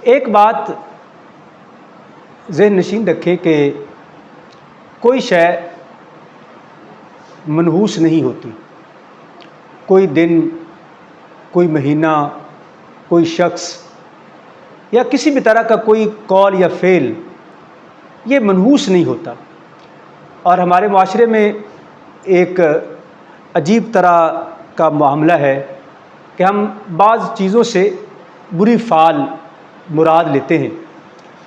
ایک بات ذہن نشین رکھے کہ کوئی شے منحوس نہیں ہوتی. کوئی دن، کوئی مہینہ، کوئی شخص یا کسی بھی طرح کا کوئی قول یا فعل یہ منحوس نہیں ہوتا. اور ہمارے معاشرے میں ایک عجیب طرح کا معاملہ ہے کہ ہم بعض چیزوں سے بری فعل مراد لیتے ہیں،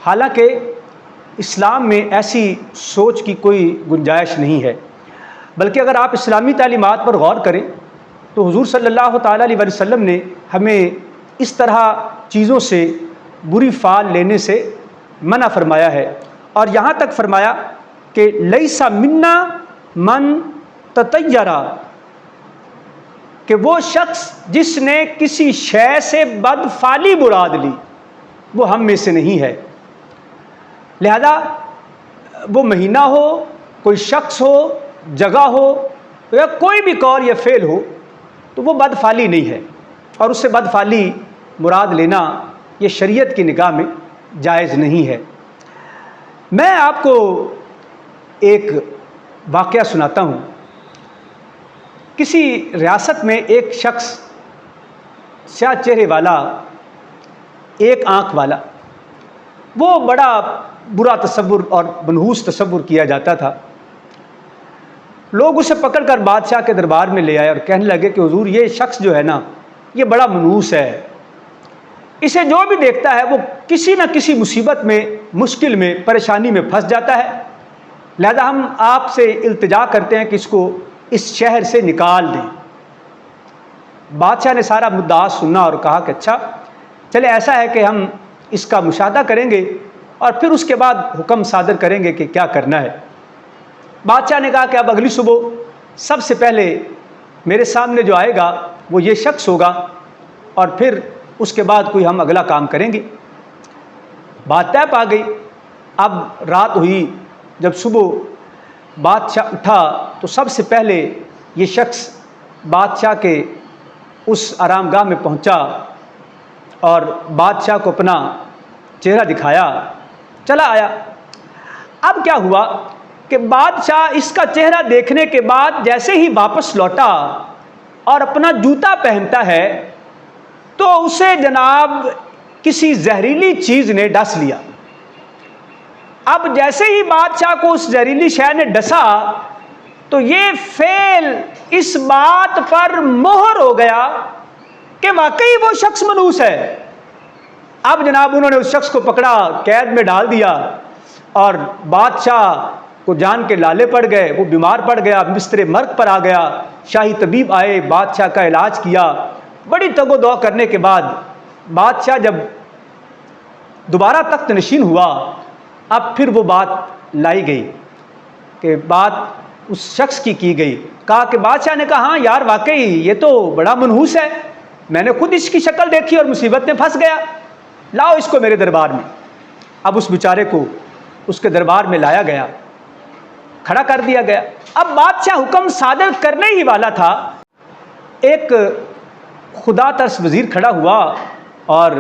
حالانکہ اسلام میں ایسی سوچ کی کوئی گنجائش نہیں ہے. بلکہ اگر آپ اسلامی تعلیمات پر غور کریں تو حضور صلی اللہ تعالیٰ علیہ وسلم نے ہمیں اس طرح چیزوں سے بری فعل لینے سے منع فرمایا ہے، اور یہاں تک فرمایا کہ لیس منا من تطیر، کہ وہ شخص جس نے کسی شے سے بدفعلی مراد لی وہ ہم میں سے نہیں ہے. لہذا وہ مہینہ ہو، کوئی شخص ہو، جگہ ہو، یا کوئی بھی قول یا فعل ہو تو وہ بدفعلی نہیں ہے، اور اس سے بدفعلی مراد لینا یہ شریعت کی نگاہ میں جائز نہیں ہے. میں آپ کو ایک واقعہ سناتا ہوں. کسی ریاست میں ایک شخص سیاہ چہرے والا، ایک آنکھ والا، وہ بڑا برا تصور اور منحوس تصور کیا جاتا تھا. لوگ اسے پکڑ کر بادشاہ کے دربار میں لے آئے اور کہنے لگے کہ حضور یہ شخص جو ہے نا یہ بڑا منحوس ہے، اسے جو بھی دیکھتا ہے وہ کسی نہ کسی مصیبت میں، مشکل میں، پریشانی میں پھنس جاتا ہے. لہذا ہم آپ سے التجا کرتے ہیں کہ اس کو اس شہر سے نکال دیں. بادشاہ نے سارا مدعا سنا اور کہا کہ اچھا چلے ایسا ہے کہ ہم اس کا مشاہدہ کریں گے اور پھر اس کے بعد حکم صادر کریں گے کہ کیا کرنا ہے. بادشاہ نے کہا کہ اب اگلی صبح سب سے پہلے میرے سامنے جو آئے گا وہ یہ شخص ہوگا، اور پھر اس کے بعد کوئی ہم اگلا کام کریں گے. بات طے پا گئی. اب رات ہوئی، جب صبح بادشاہ اٹھا تو سب سے پہلے یہ شخص بادشاہ کے اس آرام گاہ میں پہنچا اور بادشاہ کو اپنا چہرہ دکھایا، چلا آیا. اب کیا ہوا کہ بادشاہ اس کا چہرہ دیکھنے کے بعد جیسے ہی واپس لوٹا اور اپنا جوتا پہنتا ہے تو اسے جناب کسی زہریلی چیز نے ڈس لیا. اب جیسے ہی بادشاہ کو اس زہریلی شے نے ڈسا تو یہ فعل اس بات پر مہر ہو گیا کہ واقعی وہ شخص منحوس ہے. اب جناب انہوں نے اس شخص کو پکڑا، قید میں ڈال دیا، اور بادشاہ کو جان کے لالے پڑ گئے. وہ بیمار پڑ گیا، بستر مرگ پر آ گیا. شاہی طبیب آئے، بادشاہ کا علاج کیا. بڑی تگ و دو کرنے کے بعد بادشاہ جب دوبارہ تخت نشین ہوا، اب پھر وہ بات لائی گئی کہ بات اس شخص کی گئی. کہا کہ بادشاہ نے کہا ہاں یار واقعی یہ تو بڑا منحوس ہے، میں نے خود اس کی شکل دیکھی اور مصیبت میں پھنس گیا، لاؤ اس کو میرے دربار میں. اب اس بیچارے کو اس کے دربار میں لایا گیا، کھڑا کر دیا گیا. اب بادشاہ حکم صادر کرنے ہی والا تھا، ایک خدا ترس وزیر کھڑا ہوا اور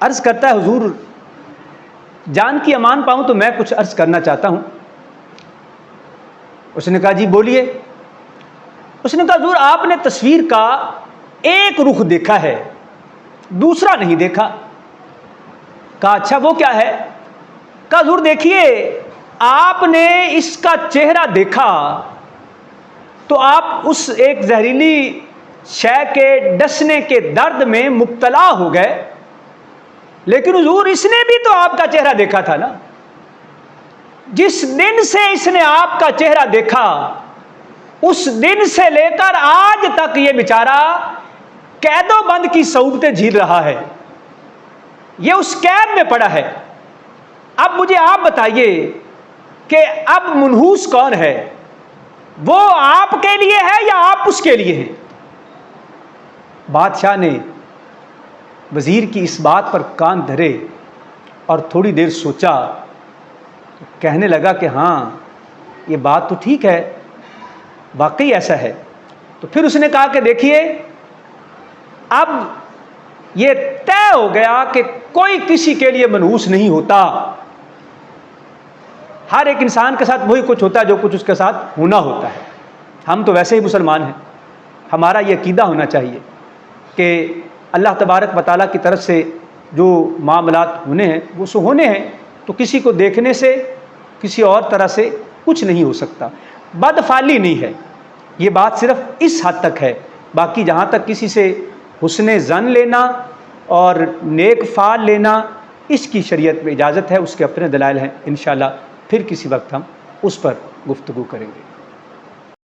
عرض کرتا ہے حضور جان کی امان پاؤں تو میں کچھ عرض کرنا چاہتا ہوں. اس نے کہا جی بولیے. اس نے کہا حضور آپ نے تصویر کا ایک رخ دیکھا ہے، دوسرا نہیں دیکھا. کہا اچھا وہ کیا ہے؟ کہا حضور دیکھیے آپ نے اس کا چہرہ دیکھا تو آپ اس ایک زہریلی شے کے ڈسنے کے درد میں مبتلا ہو گئے، لیکن حضور اس نے بھی تو آپ کا چہرہ دیکھا تھا نا. جس دن سے اس نے آپ کا چہرہ دیکھا اس دن سے لے کر آج تک یہ بیچارہ قید و بند کی صعوبتیں جھیل رہا ہے، یہ اس قید میں پڑا ہے. اب مجھے آپ بتائیے کہ اب منحوس کون ہے؟ وہ آپ کے لیے ہے یا آپ اس کے لیے ہیں؟ بادشاہ نے وزیر کی اس بات پر کان دھرے اور تھوڑی دیر سوچا، کہنے لگا کہ ہاں یہ بات تو ٹھیک ہے، واقعی ایسا ہے. تو پھر اس نے کہا کہ دیکھیے اب یہ طے ہو گیا کہ کوئی کسی کے لیے منحوس نہیں ہوتا. ہر ایک انسان کے ساتھ وہی کچھ ہوتا ہے جو کچھ اس کے ساتھ ہونا ہوتا ہے. ہم تو ویسے ہی مسلمان ہیں. ہمارا یہ عقیدہ ہونا چاہیے کہ اللہ تبارک و تعالیٰ کی طرف سے جو معاملات ہونے ہیں وہ سو ہونے ہیں. تو کسی کو دیکھنے سے کسی اور طرح سے کچھ نہیں ہو سکتا. بدفعلی نہیں ہے، یہ بات صرف اس حد تک ہے. باقی جہاں تک کسی سے حسن ظن لینا اور نیک فعل لینا، اس کی شریعت میں اجازت ہے، اس کے اپنے دلائل ہیں. انشاءاللہ پھر کسی وقت ہم اس پر گفتگو کریں گے.